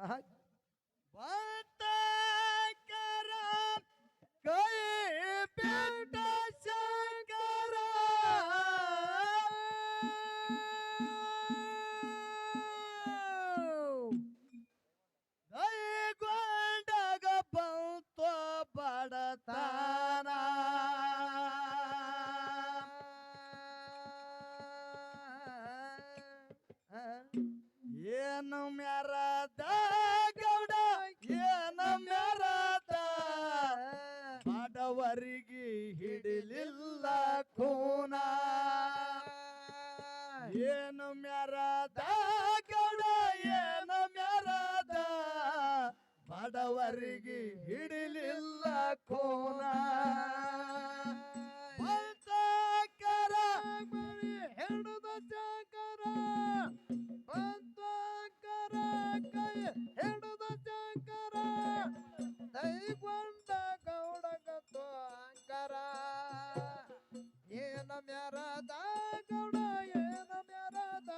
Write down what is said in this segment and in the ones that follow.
ಬಂತಕರ ಕೈ ಬಿಟ್ಟ ಶಂಕರ ದೈಗೊಂಡಾಗ ಬಂತು ಬಡತನ ಏನು ಮ್ಯಾರದ ಗೌಡ ಏನು ಮ್ಯಾರದ ಬಡವರಿಗೆ ಹಿಡಿಲಿಲ್ಲ ಕೂನ ಏನು ಮ್ಯಾರದ ಗೌಡ ಏನು ಮ್ಯಾರದ ಬಡವರಿಗೆ ಹಿಡಿಲಿಲ್ಲ ಕೂನ ಬಂತಕರ ಹಿಡಿದ ಶಂಕರ ಬಂತಕರ ಕೈ ಹಿಡಿದ ಶಂಕರ ದೈಗೊಂಡ ಗೌಡಗತ್ತು ಅಂಕರ ಏನ ಮ್ಯಾರದ ಗೌಡ ಏನ ಮ್ಯಾರದ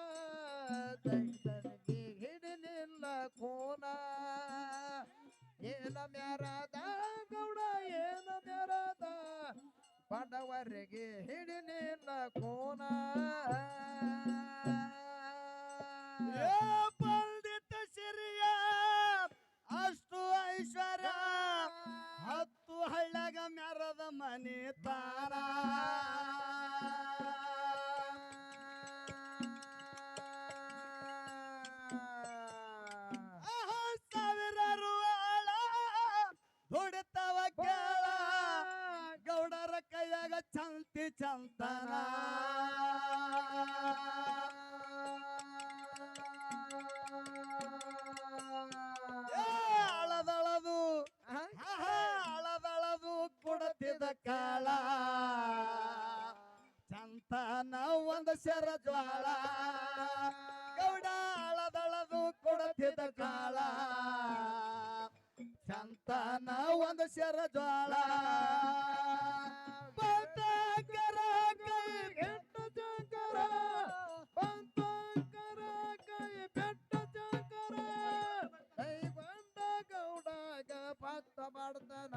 ದೈತನಿಗೆ ಹಿಡಿಲಿಲ್ಲ ಕೋನ ಏನ ಮ್ಯಾರದ ಗೌಡ ಏನ ಮ್ಯಾರದ ಬಡವರಿಗೆ ಹಿಡಿಲಿಲ್ಲ ಕೋನ ಪಂಡಿತ ಸಿರಿಯ ಅಷ್ಟು ಐಶ್ವರ್ಯ ಹತ್ತು ಹಳ್ಳಗ ಮ್ಯಾರದ ಮನೆ ತಾರ ಸಾವಿರಾರು ಆಳ ದುಡಿತವ ಕೇಳ ಗೌಡರ ಕೈಯಾಗ ಚಂತಿ ಚಂತನ ಅಳದಳದು ಅಳದಳದು ಕೊಡತಿದ ಕಾಳ ಚಂತನ ಒಂದು ಸೆರ ಜ್ವಾಳ ಗೌಡ ಅಳದಳದು ಕೊಡತಿದ ಕಾಳ ಚಂತನ ಒಂದು ಸೆರ ಜ್ವಾಳ ಬಂತಕರ ಕೈ ಬೆಟ್ಟ ಶಂಕರ ಬಂತಕರ ಕೈ ಬೆಟ್ಟ ಶಂಕರ ದೈವಂಡ ಗೌಡಗ ಪತ್ತ ಮಾಡ್ತಾನ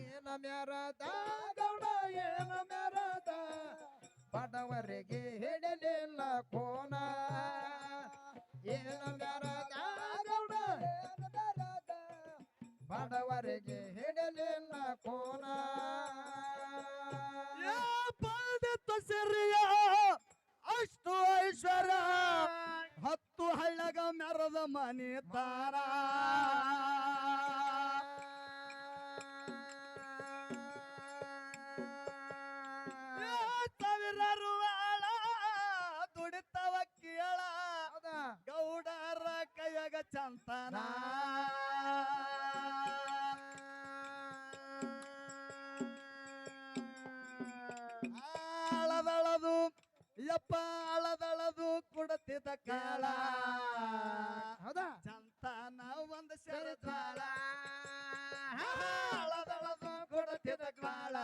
ಏನ ಮ್ಯಾರದ ಗೌಡ ಏನ ಮ್ಯಾರದ ಬಡವರಿಗೆ ಹಿಡಲಿಲ್ಲ ಕೋನ ಏನ ಮ್ಯಾರದ ಗೌಡ ಏನ ಮ್ಯಾರದ ಬಡವರಿಗೆ ಹಿಡಲಿಲ್ಲ ಕೋನ ಪಂಡಿತ ಸಿರಿಯ ಅಷ್ಟು ಐಶ್ವರ್ಯ ಹತ್ತು ಹಳ್ಳಗ ಮೆರದ ಮನೆ ತಾರ ಸಾವಿರಾರು ಆಳ ದುಡಿತವ ಕೇಳ ಗೌಡರ ಕೈಯಾಗ ಚಂತನ ಆಳದಳದು ಯಪ್ಪ ಆಳದಳದು ಕೊಡತಿದ್ದ ಕಾಳ ಹೌದಾ ಚಂತನ ಒಂದು ಸೆರತಾಳ ಆಳದಳದು ಕೊಡತಿದ್ದ ಕಾಳ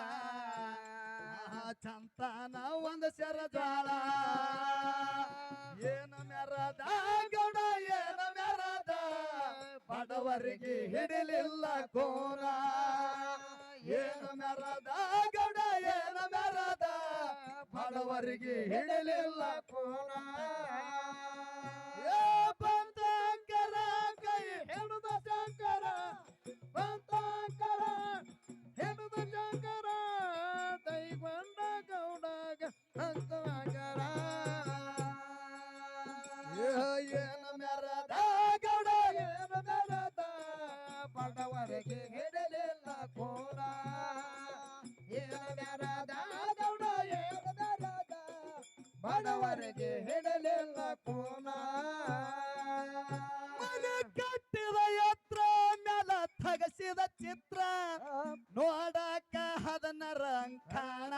ಚಂತನ ಒಂದು ಸೆರಜಾಳ ಏನು ಮೆರದ ಗೌಡ ಏನು ಮೆರದ ಬಡವರಿಗೆ ಹಿಡಿಲಿಲ್ಲ ಕೋನ ಏನು ಮೆರದ ಗೌಡ ಏನು ಮೆರದ ಬಡವರಿಗೆ ಹಿಡಿಲಿಲ್ಲ ಕೋನ ಬಂತಕರ ಕೈ ಹಿಡಿದ ಶಂಕರ ಬಂತಕರ ಹಿಡಿದ ಶಂಕರ ದೈವಂಡ ಗೌಡಗ ಹಂತವಾಗರ ಏನು ಮೆರದ ಗೌಡ ಏನು ಮೆರದ ಬಡವರಿಗೆ ಹಿಡಲಿಲ್ಲ ಕೋನ ಏನು ಮೆರದ ಗೌಡ ಏನು ಮೆರದ ಬಡವರಿಗೆ ಹಿಡಲಿಲ್ಲ ಕೋನ ಕಟ್ಟಿದ ಯತ್ರ ಮೇಲ ಥಗಸಿದ ಚಿತ್ರ ನೋಡಕ ಹದನ ರಂಕಾಣ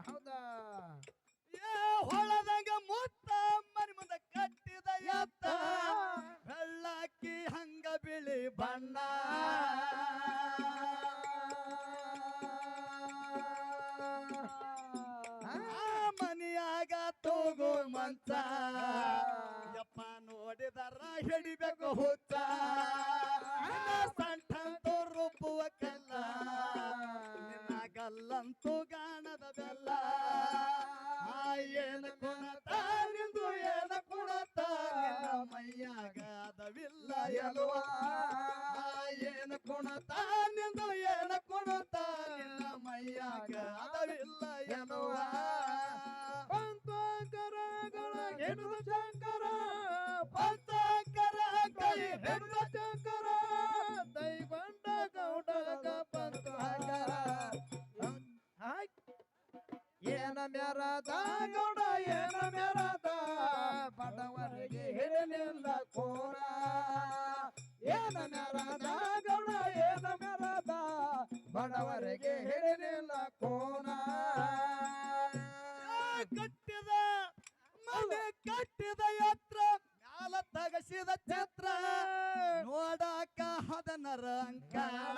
ಹೌದಾ ಹೊಳದಾಗ ಮುತ್ತ ಮರಿ ಮುಂದೆ ಕಟ್ಟಿದ ಯತ್ತ ಬೆಳ್ಳಕ್ಕಿ ಹಂಗ ಬಿಳಿ ಬಣ್ಣ ಮಂಚ ಯಪ್ಪ ನೋಡಿದರ ಹಿಡಿಬೇಕು ಹುಚ್ಚ ಸಂಠಂತೂ ರುಬ್ಬುವ ಕಲ್ಲ ನಿನ್ನ ಗಲ್ಲಂತೂ ಗಾಣದ ಬೆಲ್ಲ ಏನು ಕುಣತ ನಿಂದು ಏನು ಕುಣತ ನಿನ್ನ ಮೈಯಾಗ ಅದವಿಲ್ಲ ಎಲುವ ಏನು ಕುಣತ ನಿಂದು ಏನು ಕುಣತ ನಿನ್ನ ಮೈಯಾಗ ಅದವಿಲ್ಲ ಎಲುವ ಪಂಚಕರಗಳ ಹಿಡಿದ ಶಂಕರ ಪಂಚಕರ ಕೈ ಹಿಡಿದ ಶಂಕರ ದೈವಂಡ ಗೌಡಗ ಪಂಚಕರ ಏನ ಮೆರದ ಗೌಡ ಏನ ಮೆರದ ಬಡವರಿಗೆ ಹಿಡಲಿಲ್ಲ ಕೋರ ಏನ ಮೆರದ ಗೌಡ ಏನ ಮೆರದ ಬಡವರಿಗೆ ಹಿಡಲಿಲ್ಲ ಕೋನ ಕಟ್ಟಿದ ಮನೆ ಕಟ್ಟಿದ ಯತ್ರ ಮ್ಯಾಲ ತಗಸಿದ ಛತ್ರ ನೋಡಾಕ ಹದನರ ಅಂಕಾಳ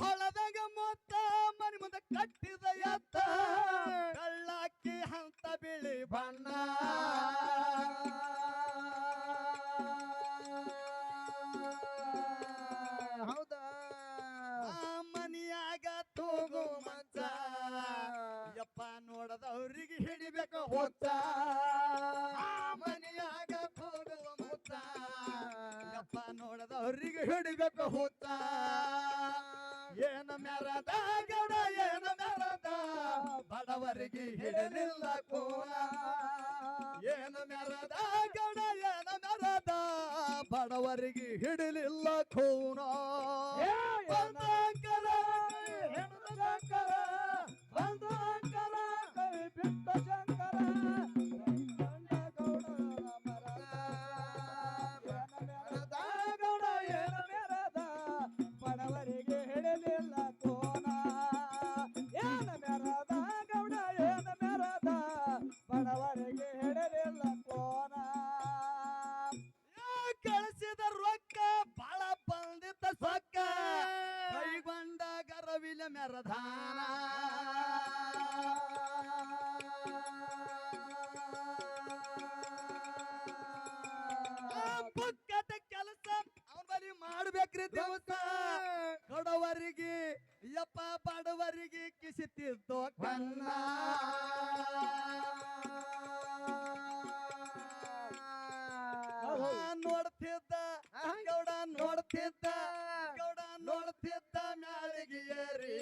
ಹೊಳದಾಗ ಮೊತ್ತ ಮನೆ ಮುಂದೆ ಕಟ್ಟಿದ ಎತ್ತ ಕಳ್ಳಾಕಿ ಹಂತ ಬಿಳಿ ಬಣ್ಣ ಹೌದಾ ಮನಿಯಾಗ ತೂಗು ಮಂಚ ಯಪ್ಪ ನೋಡದವ್ರಿಗೆ ಹಿಡಿಬೇಕು ಹೊತ್ತ ಮನಿಯಾಗ ತೂಗುವ ಮುತ್ತ ಯಪ್ಪ ನೋಡದವ್ರಿಗೆ ಹಿಡಿಬೇಕು ಹುತ್ತ ಏನು ಮೆರದ ಗೌಡ ಏನು ಮೆರದ ಬಡವರಿಗೆ ಹಿಡಲಿಲ್ಲ ಕೋಲ ಏನು ಮೆರದ ಗೌಡ ಏನು ಮೆರದ ಬಡವರಿಗೆ ಹಿಡಲಿಲ್ಲ ಕೋನ ಬಂದಂಕರ ಹೆಣದ ಶಂಕರ ಬಂದಂಕರ ಕೈ ಬಿಟ್ಟ ಶಂಕರ ಗೌಡ ಮೆರದ ಗೌಡ ಏನು ಮೆರದ ಬಡವರಿಗೆ ಹಿಡಲಿಲ್ಲ ಕೋನ ಏನ ಮೆರದ ಗೌಡ ಏನು ಮೆರದ ಬಡವರಿಗೆ ಹಿಡಲಿಲ್ಲ ಕೋನ ಕಳಿಸಿದ ರೊಕ್ಕ ಬಾಳ ಬಂದಿದ್ದ ಸೊಕ್ಕ ಕೈಗೊಂಡ ಗರವಿಲ ಮೆರಧಾನ ಪುಕ್ಕಟ ಕೆಲಸ ಅವನ ಬಲಿ ಮಾಡ್ಬೇಕ್ರಿ ದಿವಸ ಕೊಡವರಿಗೆ ಯಪ್ಪ ಬಡವರಿಗೆ ಕಿಸಿತಿದ್ದೋ ಕನ್ನ ನೋಡ್ತಿದ್ದ ಗೌಡ ನೋಡ್ತಿದ್ದ ಗೌಡ ನೋಡ್ತಿದ್ದ ಮ್ಯಾಳಿಗೆ ಏರಿ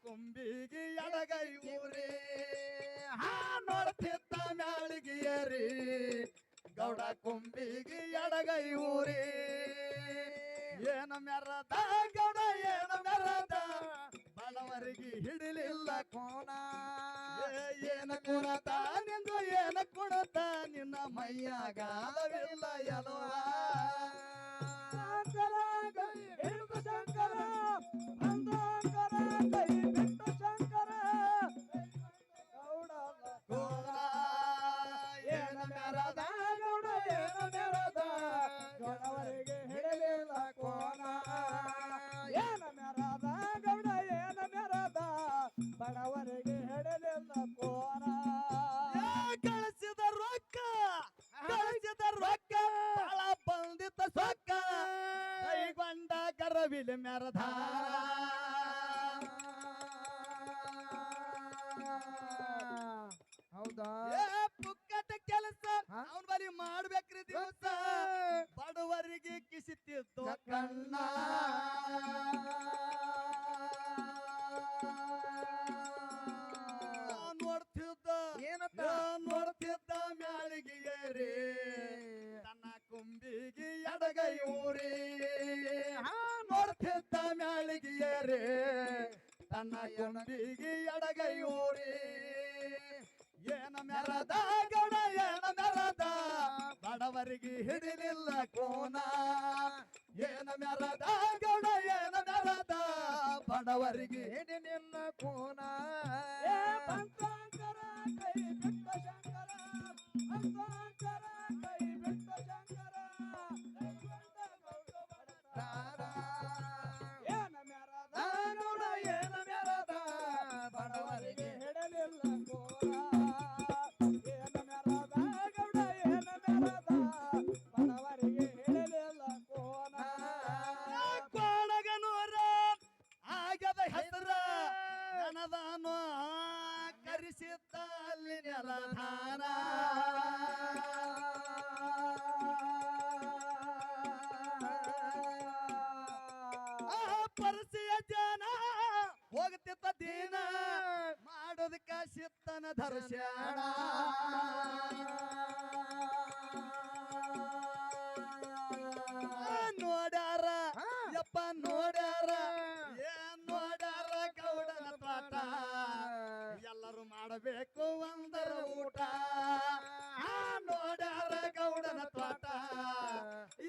ಕುಂಬಿಗೆ ಎಡಗೈ ಊರಿ ನೋಡ್ತಿದ್ದ ಮ್ಯಾಳಿಗೆ ಏರಿ ಗೌಡ ಕುಂಬಿಗೆ ಎಡಗೈ ಊರಿ ಏನು ಮೆರದ ಗೌಡ ಏನು ಮೆರದ ಬಡವರಿಗೆ ಹಿಡಿಲಿಲ್ಲ ಕೋನ ಏನು ಕುಣತ ನಿಂದು ಏನು ಕುಣತ ನಿನ್ನ ಮೈಯಾಗ ಅದವಿಲ್ಲ ಎಲುವ ಹಿಡಿದು ಶಂಕರ ಬಂದಂಕರ ಕೈ ಬಿಟ್ಟು ಶಂಕರ ಗೌಡ ಕೋನ ಏನು ಮೆರದ ಗೌಡ ಏನು ಮೆರದ ಬಡವರಿಗೆ ಹಿಡಲಿಲ್ಲ ಕೋನ ಏನು ಮೆರದ ಗೌಡ ಏನು ಮೆರದ ಬಡವರಿಗೆ ಹಿಡಲಿಲ್ಲ ಕೋನ ಕಳಿಸಿದ ರೊಕ್ಕ ಬಾಳ ಬಂದಿದ್ದ ಸೊಕ್ಕ ಕೈಗೊಂಡ ಗರವಿಲ ಮೆರಧಾರ ಹೌದಾ ಪುಕ್ಕಟ ಕೆಲಸ ಅವನ್ ಬಲಿ ಮಾಡ್ಬೇಕ್ರಿ ದಿವಸ ಬಡವರಿಗೆ ಕಿಸಿತಿದ್ದು ಕಣ್ಣ ನೋಡ್ತಿದ್ದ ಏನತ್ತ ನೋಡ್ತಿದ್ದ ಮ್ಯಾಳಿಗೆ ಏರಿ ತನ್ನ ಕುಂಬಿಗೆ ಎಡಗೈ ಊರಿ ನೋಡ್ತಿದ್ದ ಮ್ಯಾಳಿಗೆ ಏರಿ ತನ್ನ ಕುಂಬಿಗೆ ಎಡಗೈ ಊರಿ ಏನ ಮೆರದ ಗೌಡ ಏನ ಮೆರದ ಬಡವರಿಗೆ ಹಿಡಿಲಿಲ್ಲ ಕೋನ ಏನ ಮೆರದ ಗೌಡ ಏನ ಮೆರದ ಬಡವರಿಗೆ ಹಿಡಿಲಿಲ್ಲ ಕೋನ ಪಂಚಾಂಕರ ಕೈ ಬಿಟ್ಟ ಶಂಕರ ಪಂಚಾಂಕರ ಕೈ ಬಿಟ್ಟ ಶಂಕರ ಜನ ಹೋಗ್ತಿತ್ತ ದೀನ ಮಾಡೋದಕ್ಕ ಸಿತ್ತನ ದರ್ಶನ ನೋಡ್ಯಾರ ಯಪ್ಪ ನೋಡ್ಯಾರ ಏನ್ ನೋಡ್ಯಾರ ಗೌಡನ ತೋಟ ಎಲ್ಲರೂ ಮಾಡಬೇಕು ಒಂದರ ಊಟ ನೋಡ್ಯಾರ ಗೌಡನ ತೋಟ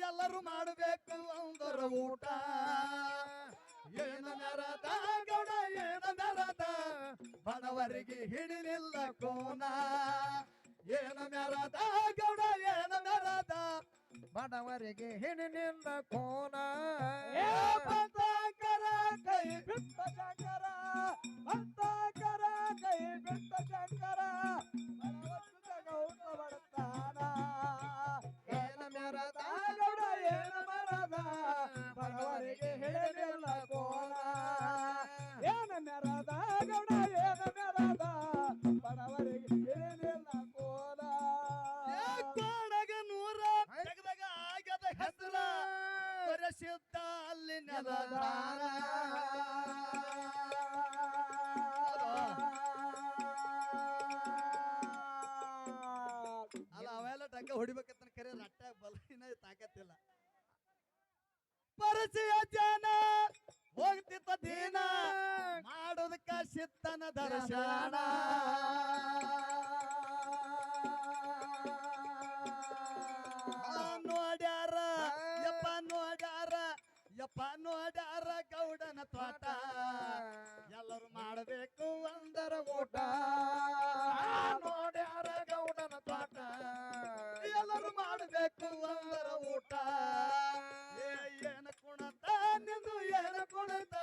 ಎಲ್ಲರೂ ಮಾಡಬೇಕು ಒಂದರ ಊಟ ಏನು ಮೆರದ ಗೌಡ ಏನು ಮೆರದ ಬಡವರಿಗೆ ಹಿಡಿಲಿಲ್ಲ ಕೋನ ಏನು ಮೆರದ ಗೌಡ ಏನು ಮೆರದ ಬಡವರಿಗೆ ಹಿಡಿನಿಂದ ಕೋನ ಬಂದಾಕರ ಕೈ ಬಿಟ್ಟ ಶಂಕರ ಬಂದಾಕರ ಕೈ ಬಿಟ್ಟ ಶಂಕರ ಬಡವರ ಗೌಡ ಬಡತಾನ ಏನ ಮೆರದ ಗೌಡ ಏನು ಮರದ ಬಡವರಿಗೆ ಹಿಡಿಲಿಲ್ಲ ಕೋನ ಏನು ಮೆರದ ಗೌಡ ಏನು ಮೆರದ ಬಡವರಿಗೆ ಹಿಡಿಲಿಲ್ಲ ಕೋನ ಕೋಡಗ ನೂರ ಜಗದಾಗ ಆಗದ ಹೆಸರ ಪರಿಶುದ್ಧ ಅಲ್ಲಿ ನೆಲದಾರ ಅಲ್ಲ ಅವೆಲ್ಲ ಟಂಕ ಹೊಡಿಬೇಕಂತ ಕರೆ ರಟ್ಟ ಬಲಿನ ತಾಕತ್ತಿಲ್ಲ ಪರಿಚಯ ಜನ ಹೋಗ್ತಿತ್ತ ದೀನ ಮಾಡೋದಕ್ಕ ಸಿತ್ತನ ದರ್ಶನ ನೋಡ್ಯಾರ ಯಪ್ಪ ನೋಡ್ಯಾರ ಯಪ್ಪ ನೋಡ್ಯಾರ ಗೌಡನ ತೋಟ ಎಲ್ಲರೂ ಮಾಡಬೇಕು ಒಂದರ ಊಟ ನೋಡ್ಯಾರ ಗೌಡನ ತೋಟ ಎಲ್ಲರೂ ಮಾಡಬೇಕು ಒಂದರ ಊಟ ಏನು ಕುಣತ ನಿಂದು ಏನು ಕುಣತ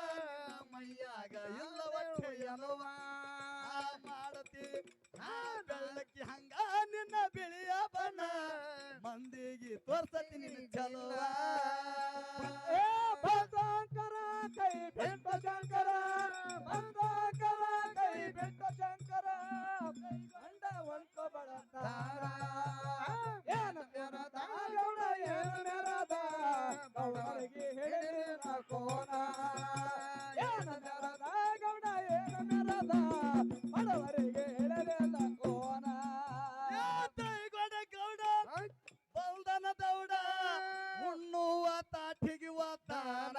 ಮೈಯಾಗ ಇಲ್ಲವಕ್ಕೆ ಎನ್ನುವ ಮಾಡತಿ ಬೆಳ್ಳಕ್ಕಿ ಹಂಗ ನಿನ್ನ ಬಿಳಿಯ ಬಣ್ಣ ಮಂದಿಗೆ ತೋರ್ಸತಿ ನಿನ್ನ ಚಲುವ ಬಂದಾಕರ ಕೈ ಬೆಟ್ಟ ಶಂಕರ ಬಂದಾಕರ ಕೈ ಬೆಟ್ಟ ಶಂಕರ ಗಂಡ ಒಂಟ ಬಡತಾರ ಏನು ಮೆರದ ಗೌಡ ಏನು ಮೆರದ ಬಡವರಿಗೆ ಹಿಡಿಲಿಲ್ಲ ಕೋನ ಏನು ಮೆರದ ಗೌಡ ಏನು ಮೆರದ ಬಡವರಿಗೆ ಹಿಡಿಲಿಲ್ಲ ಕೋನ ಗೌಡ ಗೌಡ ಬಲ್ದನ ದೌಡ ಉಣ್ಣುವ ತಾಟಿಗೆ ಒತ್ತಾನ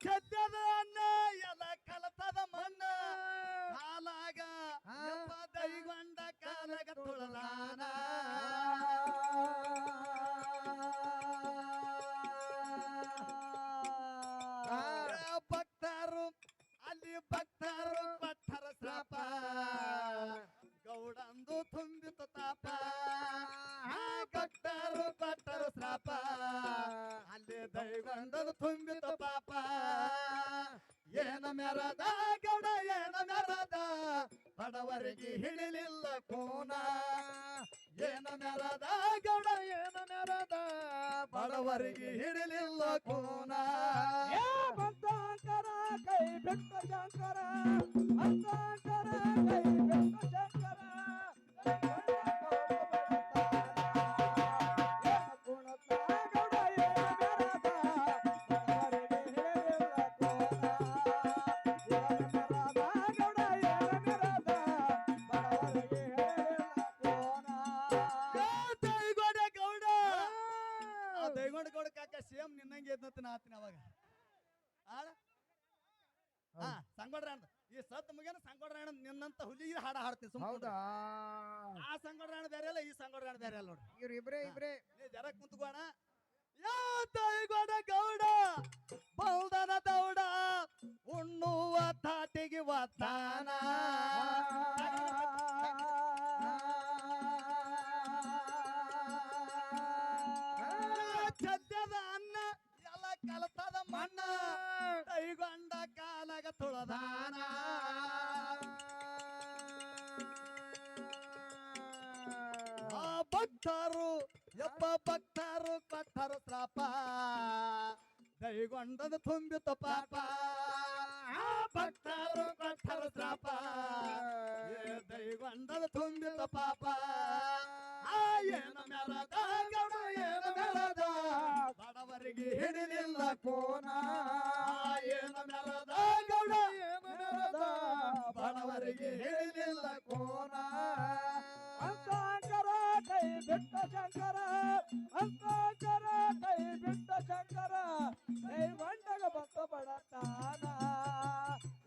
ಖದ್ಯದ ಅನ್ನ ಎಲ್ಲ ಕಲತದ ಮಣ್ಣ ಕಾಲಾಗ ದೈಗೊಂಡ ಕಾಲಾಗ ತುಳದಾನ ಭಕ್ತರು ಅಲ್ಲಿ ಭಕ್ತರು ಪಟ್ಟರ ಶ್ರಾಪ ಗೌಡಂದು ತುಂಬಿತು ತಾಪ ಭಕ್ತರು ಪಟ್ಟರು ಶ್ರಾಪ ಅಲ್ಲಿ ದೈಗೊಂಡದು ತುಂಬಿತು ಪಾಪ ಏನ ಮೆರದ ಗೌಡ ಏನ ಮೆರದ ಬಡವರಿಗೆ ಹಿಡಿಲಿಲ್ಲ ಕೋನ ಏನ ಮೆರದ ಗೌಡ ಏನ ಮೆರದ ಬಡವರಿಗೆ ಹಿಡಿಲಿಲ್ಲ ಕೋನ ಬಂದಾಕರ ಕೈ ಬಿಟ್ಟ ಶಂಕರ ಬಂದಾಕರ ಕೈ ಬಿಟ್ಟ ಶಂಕರ ದೈಗೊಂಡ ಗೌಡ ಕಾಕ ಸೇಮ್ ನಿನ್ನಂಗೆ ಎದ್ನತ್ತ ಆತಿನ ಅವಾಗ ಸಂಗೊಡ್ರ ಈ ಸತ್ ಮುಗಿನ ಸಂಗೊಡ್ರ ನಿನ್ನಂತ ಹುಲಿ ಹಾಡ ಹಾಡ್ತೀನಿ ಸುಮ್ಮನೆ ಹೌದಾ ಆ ಸಂಗೊಡ್ರ ಬೇರೆ ಅಲ್ಲ ಈ ಸಂಗೊಡ್ರ ಬೇರೆ ಅಲ್ಲ ನೋಡ್ರಿ ಇವ್ರು ಇಬ್ರೇ ಇಬ್ರೇ ನೀ ಜರ ಕುಂತ್ಕೋಣ ಯಾ ದೈಗೊಂಡ ಗೌಡ ಬಲ್ದನ ದೌಡ ಉಣ್ಣುವ ತಾಟಿಗೆ ಒತ್ತಾನ ಸದ್ಯದ ಅನ್ನ ಎಲ್ಲ ಕಲತದ ಮಣ್ಣ ಕೈಗೊಂಡ ಕಾಲಾಗ ತುಳದಾನ ಭಕ್ತರು ಯಪ್ಪ ಭಕ್ತರು ಕೊಟ್ಟರು ಶ್ರಾಪ ದೈಗೊಂಡದ ತುಂಬಿತು ಪಾಪ ಭಕ್ತರು ಕೊಟ್ಟರು ಶ್ರಾಪ ದೈಗೊಂಡದ ತುಂಬಿತು ಪಾಪ ಏನ ಮೆರದ ಗೌಡ ಏನ ಮೆರದ ಬಡವರಿಗೆ ಹಿಡಿಲಿಲ್ಲ ಕೋನ ಏನ ಮೆರದ ಗೌಡ ಏನು ಮೆರದ ಬಡವರಿಗೆ ಹಿಡಿಲಿಲ್ಲ ಕೋನ ಅಂತಾಕರ ಕೈ ಬಿಟ್ಟ ಶಂಕರ ಅಂತಾಕರ ಕೈ ಬಿಟ್ಟ ಶಂಕರ ಕೈ ಬಂಡಗ ಬಂತ ಬಡತಾನ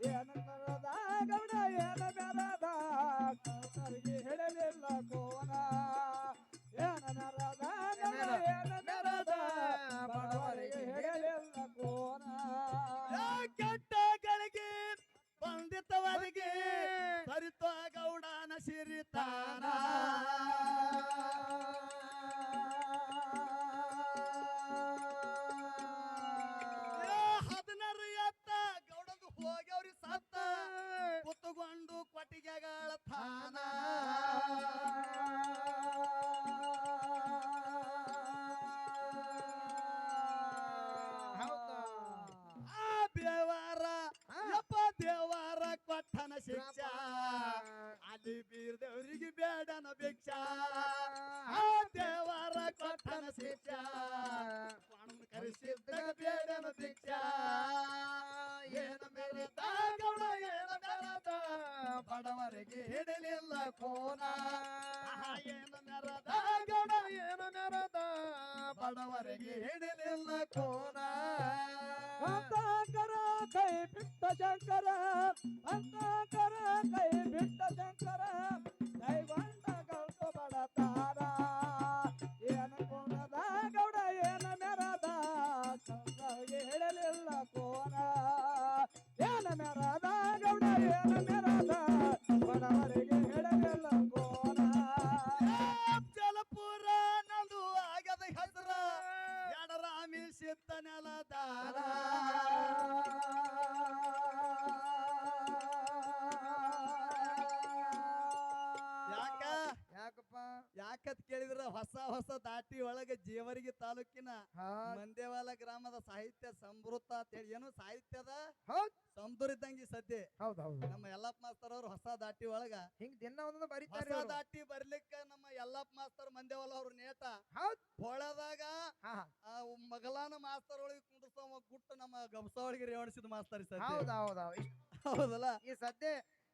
ಏನ ಮೆರದ ಗೌಡ ಏನ ಮೆರದ ಕರ್ತರಿಗೆ ಹಿಡಲಿಲ್ಲ ಕೋನ ಏನ ಮೆರದ ಗೌಡ ಏನ ಮೆರದ ಬಡವರಿಗೆ ಹಿಡಲಿಲ್ಲ ಕೋನ ಕೆಟ್ಟಗಳಿಗೆ ಬಂದಿತ್ತವರಿಗೆ ಸರಿತ ಗೌಡನ ಸಿರಿತಾನ ಹದಿನಾರು ಎತ್ತ ಗೌಡಂದು ಹೋಗ್ಯವ್ರಿ ಸತ್ತ ಕುತ್ತುಕೊಂಡು ಕೊಟ್ಟಿಗೆಗಳ ಥಾನ ಆ ದೇವಾರ ಯಪ್ಪ ದೇವಾರ ಕೊಟ್ಟನ ಶಿಕ್ಷಾ ಅಲ್ಲಿ ಬೀರ್ದೇವ್ರಿಗೆ ಬೇಡನ ಭಿಕ್ಷಾ ಆ ದೇವಾರ ಕೊಟ್ಟನ ಶಿಕ್ಷಾ ಪಾಣನ ಕರೆಸಿದ್ದಾಗ ಬೇಡನ ಭಿಕ್ಷಾ ಏನ ಮೆರೆದ ಗೌಡ ಏನ ಮೆರೆದ ಬಡವರಿಗೆ ಹಿಡಲಿಲ್ಲ ಕೋನ ಏನ ಮೆರೆದ ಗೌಡ ಏನ ಮೆರೆದ ಬಡವರಿಗೆ ಹಿಡಲಿಲ್ಲ ಕೋನ ಅಂತಾಕರ ಕೈ ಬಿಟ್ಟ ಶಂಕರ ಅಂತಾಕರ ಕೈ ಬಿಟ್ಟ ಶಂಕರ ಕೈ ಬಂಡ ಗೌಡ ಬಡತಾರ ಏನ ಕೋನದ ಗೌಡ ಏನ ಮೆರದ ಕರ್ತರಿಗೆ ಹಿಡಲಿಲ್ಲ ಕೋನ ಏನ ಮೆರದ ಗೌಡ ಏನ ಮೆರದ ಬಡವರಿಗೆ ಹಿಡಲಿಲ್ಲ ಕೋನ ಜಲಪುರ ನಂದು ಆಗದ ಹೆಸರ ಎಡರಾಮಿ ಸಿದ್ಧ ನೆಲದಾರ ಯಾಕ ಯಾಕಪ್ಪ ಯಾಕತ್ ಕೇಳಿದ್ರ ಹೊಸ ಹೊಸ ದಾಟಿ ಒಳಗ ಜೇವರ್ಗಿ ತಾಲೂಕಿನ ಹಾ ಮಂದೇವಾಲ ಗ್ರಾಮದ ಸಾಹಿತ್ಯ ಸಮೃದ್ಧ ಅಂತೇಳಿ ಏನು ಸಾಹಿತ್ಯದ ಹೌದ್ ಸಮೃದ್ಧ ಇದ್ದಂಗಿ ಸದ್ಯ ಹೌದ್ ಹೌದು ನಮ್ಮ ಯಲ್ಲಪ್ಪ ಮಾಸ್ತರ್ ಅವ್ರು ಹೊಸ ದಾಟಿ ಒಳಗ ಹಿಂಗ್ ದಿನ ಒಂದೊಂದು ಬರೀತಾರೆ ಹೊಸ ದಾಟಿ ಬರ್ಲಿಕ್ಕ ನಮ್ಮ ಯಲ್ಲಪ್ಪ ಮಾಸ್ತರ್ ಮಂದೇವಾಲ ಅವ್ರ ನೇಟ ಹೌದ್ ಹೊಳದಾಗ ಹಾ ಆ ಮಗಲಾನ ಮಾಸ್ತರ್ ಒಳಗೆ ಕುಂಡ್ರಸವ ಗುಟ್ಟು ನಮ್ಮ ಗಬ್ಸವಳಿಗೆ ರೇವಣಿಸಿದ ಮಾಸ್ತರ್ ಸದ್ಯ ಹೌದ್ ಹೌದ್ ಹೌದ್ ಹೌದಲ್ಲ ಈ ಸದ್ಯ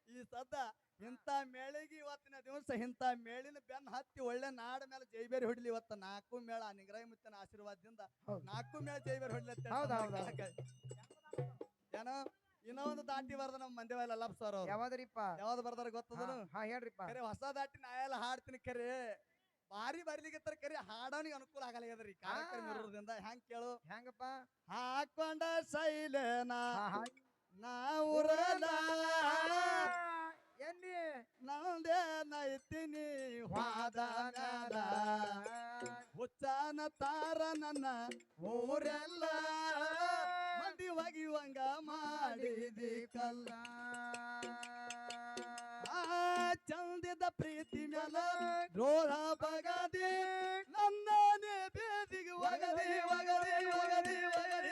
ಈ ಸದ್ದ ಇಂಥ ಮೇಳಿಗೆ ಇವತ್ತಿನ ದಿವಸ ಇಂಥ ಮೇಳಿನ ಬೆನ್ನ ಹತ್ತಿ ಒಳ್ಳೆ ನಾಡ ಮೇಲೆ ಜೈಬೇರಿ ಹೊಡ್ಲಿ ಇವತ್ತ 4 ಮೇಳ ನಿಗ್ರಹ ಮುತ್ತನ ಆಶೀರ್ವಾದದಿಂದ ಹೌದ್. 4 ಮೇಳ ಜೈಬೇರಿ ಹೊಡ್ಲಿ ಅಂತ ಹೌದ್ ಹೌದ್ ಏನೋ ಇನ್ನೂ ಒಂದು ದಾಟಿ ಬರ್ದ ನಮ್ಮ ಮಂದೇವಾಲ ಯಲ್ಲಪ್ಪ ಸರ್ ಅವ್ರು ಯಾವ್ದ್ರಿಪ್ಪ ಯಾವ್ದು ಬರ್ದಾರ ಗೊತ್ತದನು ಹಾ ಹೇಳ್ರಿಪ್ಪ ಕರೆ ಹೊಸ ದಾಟಿ ನಾ ಎಲ್ಲ ಹಾಡ್ತೀನಿ ಕರೆ ಬಾರಿ ಬರ್ಲಿಕ್ಕೆ ಕರೆ ಹಾಡೋನಿಗೆ ಅನುಕೂಲ ಆಗಲ್ಲ ಕಾರ್ಯಕ್ರಮ ಇರೋದ್ರಿಂದ ಹೆಂಗ್ ಕೇಳು ಹೆಂಗಪ್ಪ ಹಾಕೊಂಡ ಶೈಲೇನ ಹಾ ಹಾ ನಾವುರಲ ಎಲ್ಲಿ ನಂದೇ ನೈತಿನಿ ವಾದನದ ಹುಚ್ಚಾನ ತಾರ ನನ್ನ ಊರೆಲ್ಲ ಮಂದಿ ಒಗಿವಂಗ ಮಾಡಿದಿ ಕಲ್ಲ ಚಂದಿದ ಪ್ರೀತಿ ಮ್ಯಾಲ ದ್ರೋಹ ಬಗದಿ ನನ್ನನೇ ಬೇದಿಗೆ ಒಗದಿ ಒಗದಿ ಒಗದಿ ಒಗದಿ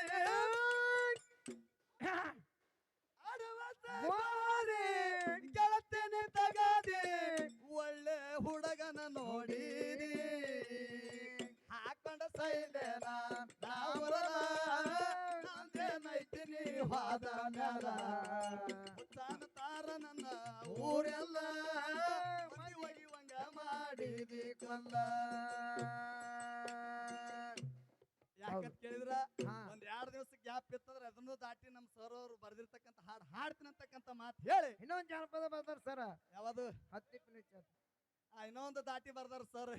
ಗೆಳತೇನೆ ತಗದಿ ಒಳ್ಳೆ ಹುಡುಗನ ನೋಡಿರಿ ಹಾಕೊಂಡ ಸೈಲೇನ ನಾವೇನೈತೀನಿ ವಾದ ಮ್ಯಾಲ ಹುಚ್ಚಾನ ತಾರ ನನ್ನ ಊರೆಲ್ಲ ಮದಿ ಒಗಿವಂಗ ಮಾಡಿದಿ ಕೊಲ್ಲ ಯಾಕಂತ ಕೇಳಿದ್ರ ಹಾ. ಒಂದ್ 2 ದಿವಸ ಗ್ಯಾಪ್ ಇತ್ತಂದ್ರ ಅದನ್ನು ದಾಟಿ ನಮ್ ಸರ್ ಅವ್ರು ಬರ್ದಿರ್ತಕ್ಕಂತ ಹಾಡು ಹಾಡ್ತೀನಿ ಅಂತಕ್ಕಂತ ಮಾತು ಹೇಳಿ ಇನ್ನೊಂದ್ ಜಾನಪದ ಬರ್ತಾರ ಸರ ಯಾವುದು ಹತ್ತಿ ನಿಮಿಷ ಇನ್ನೊಂದು ದಾಟಿ ಬರ್ದಾರ ಸರ್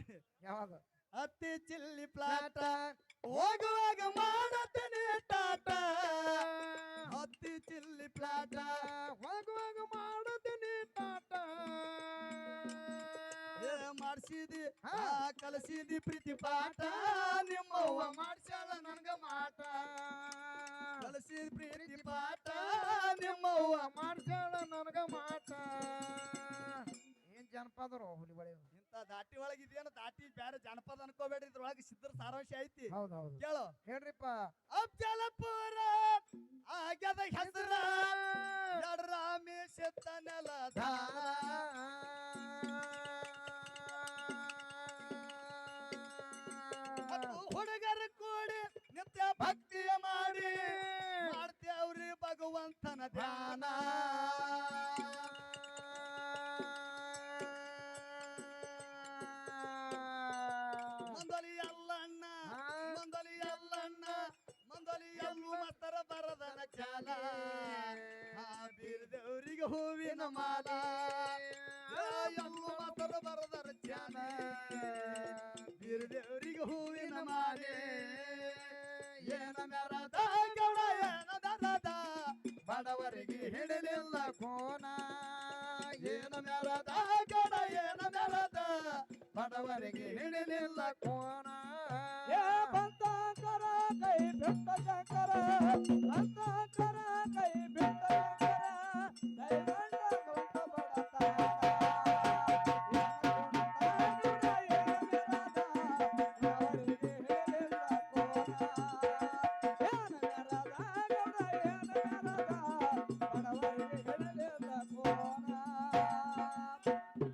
ಯಾವಾಗ ಹತ್ತಿ ಚಿಲ್ಲಿ ಪ್ಲಾಟ ಹೋಗುವಾಗ ಮಾಡತೇನೆ ಟಾಟ ಹತ್ತಿ ಚಿಲ್ಲಿ ಪ್ಲಾಟ ಹೋಗುವಾಗ ಮಾಡುತ್ತೀನಿ ಟಾಟ ಮಾಡ್ಸಿದಿ ಹಾ. ಕಲಸಿದಿ ಪ್ರೀತಿ ಪಾಠ ನಿಮ್ಮವ್ವ ಮಾಡ್ಸ್ಯಾಳ ನನ್ಗ ಮಾಟ ಕಲಸಿದ ಪ್ರೀತಿ ಪಾಠ ನಿಮ್ಮವ್ವ ಮಾಡ್ಸ್ಯಾಳ ನನಗ ಮಾಟ ಏನ್ ಜನಪದರು ಹುಲಿ ಬಳಿ ಇಂತ ದಾಟಿ ಒಳಗೆ ಇದೇನು ದಾಟಿ ಬ್ಯಾರೆ ಜನಪದ ಅನ್ಕೋಬೇಡ್ರಿ ಇದ್ರೊಳಗೆ ಸಿದ್ಧರ ಸಾರಾಂಶ ಐತಿ ಹೌದ್ ಹೌದು ಕೇಳು ಹೇಳ್ರಿಪ್ಪ ಅಫ್ಜಲಪುರ ಆಗ್ಯದ ಹೆಸರ ರಾಮೇಶ ನೆಲದ ಹೂವಿನ ಮಾಲ ಎಲ್ಲ ಮಾತರು ಬರದರ ಜ್ಞಾನ ಬೀರದೇವರಿಗೆ ಹೂವಿನ ಮಾಲೆ ಏನ ಮೆರದ ಗೌಡ ಏನ ಮೆರದ ಬಡವರಿಗೆ ಹಿಡಿಲಿಲ್ಲ ಕೋನ ಏನ ಮೆರದ ಗೌಡ ಏನ ಮೆರದ ಬಡವರಿಗೆ ಹಿಡಿಲಿಲ್ಲ ಕೋನ ಏ ಬಂತ ಕರ ಕೈ ಬಿಟ್ಟ ಶಂಕರ ಬಂತ ಕರ